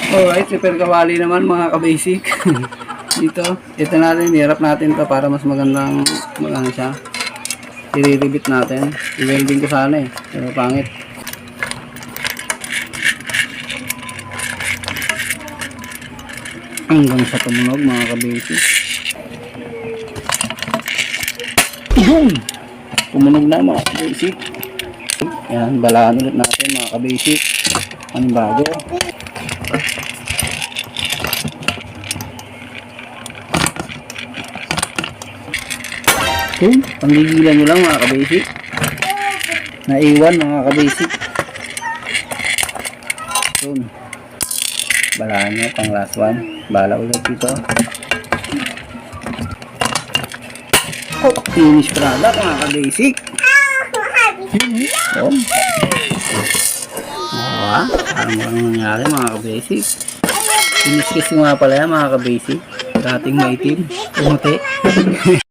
Alright, repair kawali naman mga ka-basic. Dito, ito natin, hirap natin to para mas magandang maganda siya. I-repeat natin. I-welding ko sana eh, pero pangit. Hanggang sa tumunog mga ka-basic. Yun! Tumunog na mga ka-basic. Yan, balaan ulit natin mga ka-basic. Anong bago? Yun, panggigilan nyo lang mga ka-basic. Naiwan mga ka-basic. Yun. Balaan nyo pang last one. Bala ulit dito. Oh, finish product mga ka-basic. Yun. Parang nangyari mga ka-basic. Finish kasi nga pala yan mga ka-basic. Dating maitim. Umuti.